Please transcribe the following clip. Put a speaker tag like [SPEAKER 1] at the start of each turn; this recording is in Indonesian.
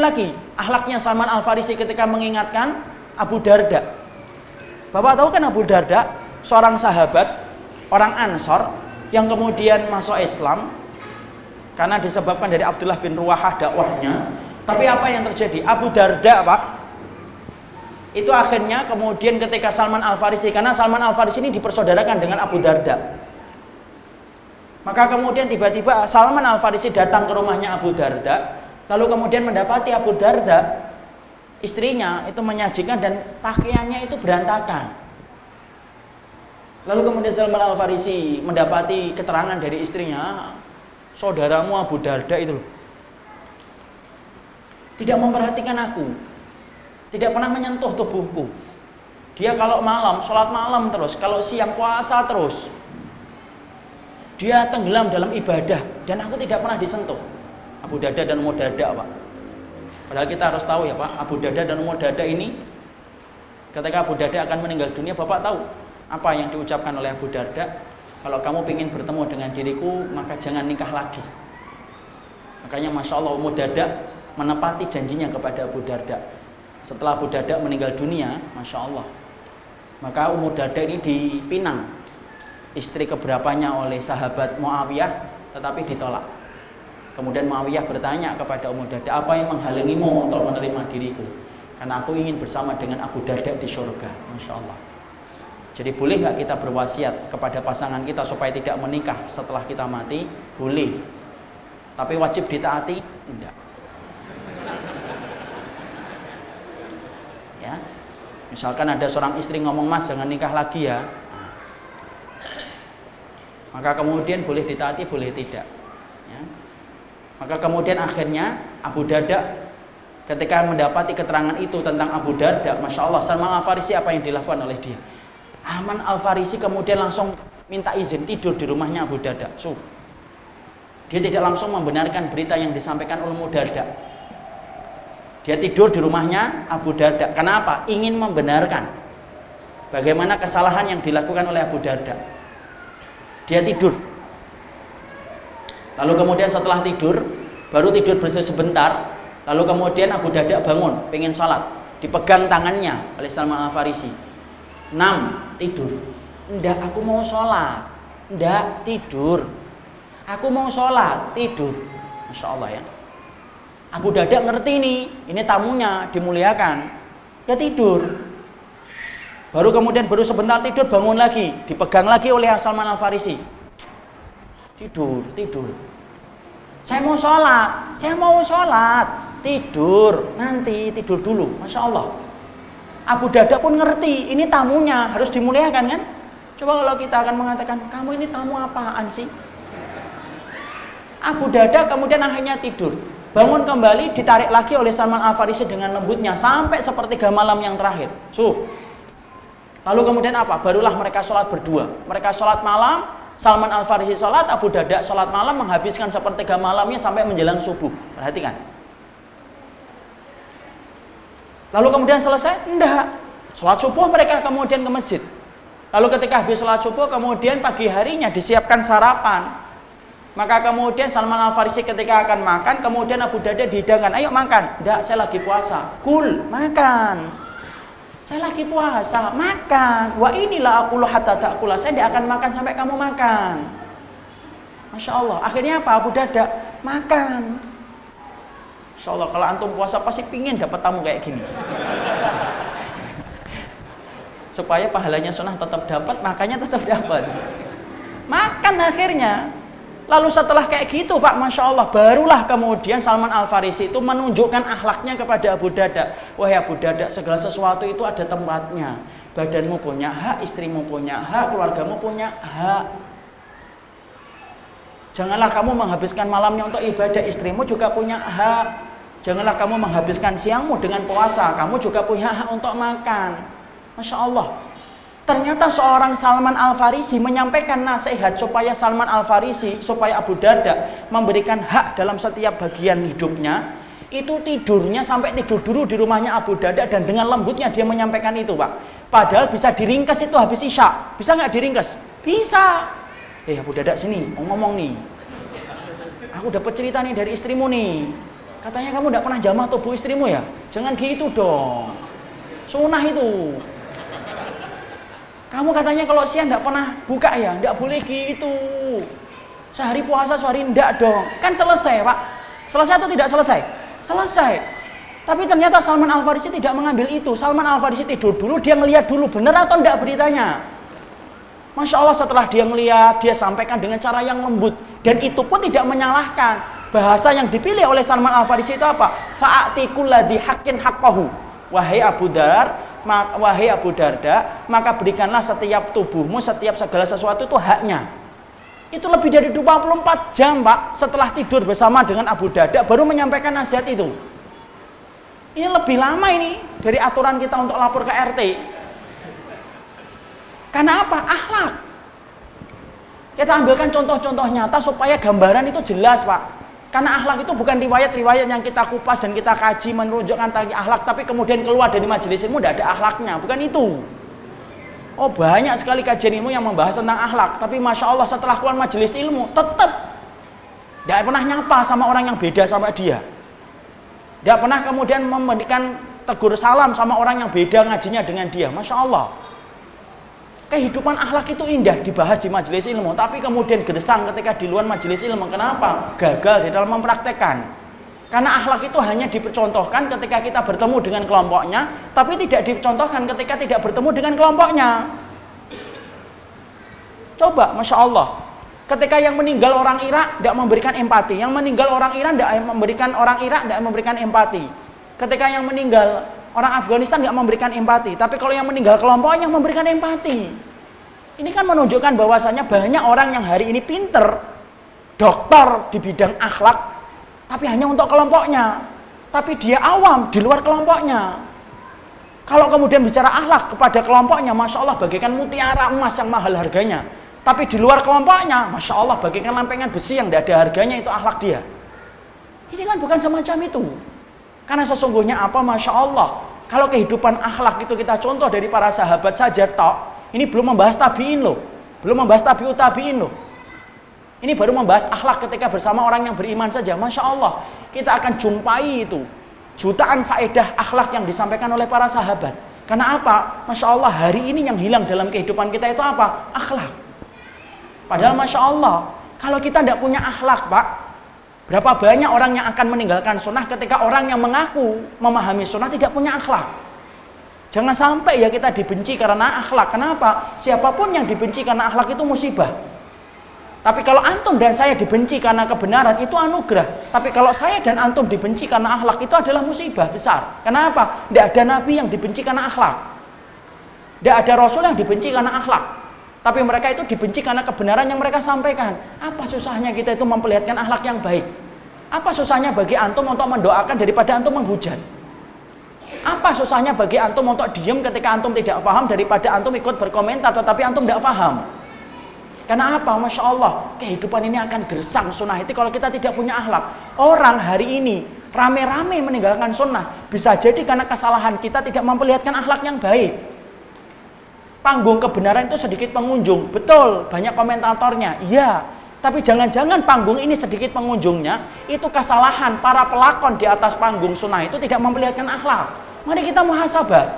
[SPEAKER 1] lagi akhlaknya Salman Al-Farisi ketika mengingatkan Abu Darda. Bapak tahu kan Abu Darda seorang sahabat, orang Ansor yang kemudian masuk Islam karena disebabkan dari Abdullah bin Ruwahah dakwahnya. Tapi apa yang terjadi? Abu Darda, Pak, itu akhirnya kemudian ketika Salman Al-Farisi, karena Salman Al-Farisi ini dipersaudarakan dengan Abu Darda, maka kemudian tiba-tiba Salman Al-Farisi datang ke rumahnya Abu Darda, lalu kemudian mendapati Abu Darda, istrinya itu menyajikan dan pakaiannya itu berantakan. Lalu kemudian Salman Al-Farisi mendapati keterangan dari istrinya, saudaramu Abu Darda itu loh, tidak memperhatikan aku, tidak pernah menyentuh tubuhku. Dia kalau malam, sholat malam terus, kalau siang puasa terus. Dia tenggelam dalam ibadah dan aku tidak pernah disentuh. Abu Darda dan Ummu Darda, Pak. Padahal kita harus tahu ya, Pak, Abu Darda dan Ummu Darda ini ketika Abu Darda akan meninggal dunia, Bapak tahu apa yang diucapkan oleh Abu Darda? Kalau kamu ingin bertemu dengan diriku, maka jangan nikah lagi. Makanya Masya Allah Ummu Darda menepati janjinya kepada Abu Darda. Setelah Abu Darda meninggal dunia, Masya Allah, maka Ummu Darda ini dipinang, istri keberapanya, oleh sahabat Muawiyah, tetapi ditolak. Kemudian Muawiyah bertanya kepada Ummu Darda, apa yang menghalangimu untuk menerima diriku? Karena aku ingin bersama dengan Abu Darda di surga. Masya Allah. Jadi boleh nggak kita berwasiat kepada pasangan kita supaya tidak menikah setelah kita mati? Boleh. Tapi wajib ditaati? Enggak. Ya. Misalkan ada seorang istri ngomong, Mas jangan nikah lagi ya, maka kemudian boleh ditaati, boleh tidak ya. Maka kemudian akhirnya Abu Darda ketika mendapati keterangan itu tentang Abu Darda, Masya Allah, Salman Al-Farisi apa yang dilakukan oleh dia? Salman Al-Farisi kemudian langsung minta izin tidur di rumahnya Abu Darda. Dia tidak langsung membenarkan berita yang disampaikan oleh Ummu Darda. Dia tidur di rumahnya Abu Darda. Kenapa? Ingin membenarkan bagaimana kesalahan yang dilakukan oleh Abu Darda. Dia tidur. Lalu kemudian setelah tidur, baru tidur bersih sebentar, lalu kemudian Abu Darda bangun, pengen sholat, dipegang tangannya oleh Salman Al-Farisi. Tidur. Enggak, aku mau sholat. Enggak, tidur. Aku mau sholat, tidur. Masya Allah ya. Abu Darda ngerti nih, ini tamunya dimuliakan, ya tidur. Baru kemudian baru sebentar tidur, bangun lagi, dipegang lagi oleh Salman Al-Farisi. Tidur. Saya mau sholat, tidur, nanti tidur dulu. Masya Allah. Abu Darda pun ngerti, ini tamunya harus dimuliakan kan? Coba kalau kita akan mengatakan, kamu ini tamu apaan sih? Abu Darda kemudian akhirnya tidur. Bangun kembali, ditarik lagi oleh Salman Al-Farisi dengan lembutnya sampai sepertiga malam yang terakhir. Lalu kemudian apa? Barulah mereka sholat berdua. Mereka sholat malam, Salman Al-Farisi sholat, Abu Darda sholat malam, menghabiskan sepertiga malamnya sampai menjelang subuh. Perhatikan. Lalu kemudian selesai? Enggak. Sholat subuh mereka kemudian ke masjid. Lalu ketika habis sholat subuh, kemudian pagi harinya disiapkan sarapan. Maka kemudian Salman Al-Farisi ketika akan makan, kemudian Abu Darda dihidangkan, ayo makan. Enggak, saya lagi puasa. Kul, makan. Saya lagi puasa, makan. Wa inilah aku hatta ta'kula. Saya tidak akan makan sampai kamu makan. Masya Allah. Akhirnya apa? Abu Darda makan. Masya Allah, kalau antum puasa pasti pingin dapat tamu kayak gini. Supaya pahalanya sunnah tetap dapat, makanya tetap dapat. Makan akhirnya. Lalu setelah kayak gitu Pak, Masya Allah, barulah kemudian Salman Al-Farisi itu menunjukkan akhlaknya kepada Abu Darda. Wahai Abu Darda, segala sesuatu itu ada tempatnya. Badanmu punya hak, istrimu punya hak, keluargamu punya hak. Janganlah kamu menghabiskan malamnya untuk ibadah, istrimu juga punya hak. Janganlah kamu menghabiskan siangmu dengan puasa, kamu juga punya hak untuk makan. Masya Allah. Ternyata seorang Salman Al-Farisi menyampaikan nasihat supaya Salman Al-Farisi, supaya Abu Darda memberikan hak dalam setiap bagian hidupnya. Itu tidurnya sampai tidur dulu di rumahnya Abu Darda, dan dengan lembutnya dia menyampaikan itu Pak. Padahal bisa diringkas itu habis isya. Bisa nggak diringkas? Bisa. Abu Darda sini, mau ngomong nih. Aku dapat cerita nih dari istrimu nih. Katanya kamu tidak pernah jamah tubuh istrimu ya? Jangan gitu dong. Sunnah itu. Kamu katanya kalau siang tidak pernah buka ya? Tidak boleh gitu. Sehari puasa, sehari tidak dong. Kan selesai Pak. Selesai atau tidak selesai? Selesai. Tapi ternyata Salman Al-Farisi tidak mengambil itu. Salman Al-Farisi tidur dulu, dia ngelihat dulu benar atau tidak beritanya. Masya Allah, setelah dia ngelihat, dia sampaikan dengan cara yang lembut. Dan itu pun tidak menyalahkan. Bahasa yang dipilih oleh Salman Al-Farisi itu apa? Fa'ati kulladhi haqqin haqqahu. Wahai Abu Darda, maka berikanlah setiap tubuhmu, setiap segala sesuatu itu haknya. Itu lebih dari 24 jam Pak, setelah tidur bersama dengan Abu Darda baru menyampaikan nasihat itu. Ini lebih lama ini dari aturan kita untuk lapor ke RT. Karena apa? Akhlak. Kita ambilkan contoh-contoh nyata supaya gambaran itu jelas Pak. Karena akhlak itu bukan riwayat-riwayat yang kita kupas dan kita kaji menunjukkan tentang akhlak, tapi kemudian keluar dari majelis ilmu tidak ada akhlaknya, bukan itu. Oh, banyak sekali kajian ilmu yang membahas tentang akhlak, tapi Masya Allah setelah keluar majelis ilmu tetap tidak pernah nyapa sama orang yang beda sama dia. Tidak pernah kemudian memberikan tegur salam sama orang yang beda ngajinya dengan dia. Masya Allah. Kehidupan akhlak itu indah dibahas di majelis ilmu, tapi kemudian gersang ketika di luar majelis ilmu. Kenapa? Gagal di dalam mempraktekkan. Karena akhlak itu hanya dicontohkan ketika kita bertemu dengan kelompoknya, tapi tidak dicontohkan ketika tidak bertemu dengan kelompoknya. Coba, Masya Allah. Ketika yang meninggal orang Irak tidak memberikan empati, yang meninggal orang Iran tidak memberikan orang Irak tidak memberikan empati. Ketika yang meninggal orang Afghanistan nggak memberikan empati, tapi kalau yang meninggal kelompoknya memberikan empati. Ini kan menunjukkan bahwasanya banyak orang yang hari ini pinter, dokter di bidang akhlak, tapi hanya untuk kelompoknya. Tapi dia awam di luar kelompoknya. Kalau kemudian bicara akhlak kepada kelompoknya, Masya Allah bagaikan mutiara emas yang mahal harganya. Tapi di luar kelompoknya, Masya Allah bagaikan lempengan besi yang tidak ada harganya, itu akhlak dia. Ini kan bukan semacam itu. Karena sesungguhnya apa? Masya Allah, kalau kehidupan akhlak itu kita contoh dari para sahabat saja tok, ini belum membahas tabi'in loh, belum membahas tabi'ut tabi'in loh. Ini baru membahas akhlak ketika bersama orang yang beriman saja. Masya Allah, kita akan jumpai itu jutaan faedah akhlak yang disampaikan oleh para sahabat. Karena apa? Masya Allah, hari ini yang hilang dalam kehidupan kita itu apa? Akhlak. Padahal Masya Allah, kalau kita tidak punya akhlak Pak, berapa banyak orang yang akan meninggalkan sunnah ketika orang yang mengaku memahami sunnah tidak punya akhlak. Jangan sampai ya kita dibenci karena akhlak. Kenapa? Siapapun yang dibenci karena akhlak itu musibah. Tapi kalau antum dan saya dibenci karena kebenaran itu anugerah. Tapi kalau saya dan antum dibenci karena akhlak itu adalah musibah besar. Kenapa? Tidak ada nabi yang dibenci karena akhlak. Tidak ada rasul yang dibenci karena akhlak. Tapi mereka itu dibenci karena kebenaran yang mereka sampaikan. Apa susahnya kita itu memperlihatkan akhlak yang baik? Apa susahnya bagi antum untuk mendoakan daripada antum menghujat? Apa susahnya bagi antum untuk diam ketika antum tidak paham daripada antum ikut berkomentar tetapi antum tidak paham? Karena apa? Masya Allah, kehidupan ini akan gersang sunnah itu kalau kita tidak punya akhlak. Orang hari ini rame-rame meninggalkan sunnah, bisa jadi karena kesalahan kita tidak memperlihatkan akhlak yang baik. Panggung kebenaran itu sedikit pengunjung, betul, banyak komentatornya, iya. Tapi jangan-jangan panggung ini sedikit pengunjungnya, itu kesalahan para pelakon di atas panggung sunnah itu tidak memperlihatkan akhlak. Mari kita muhasabah.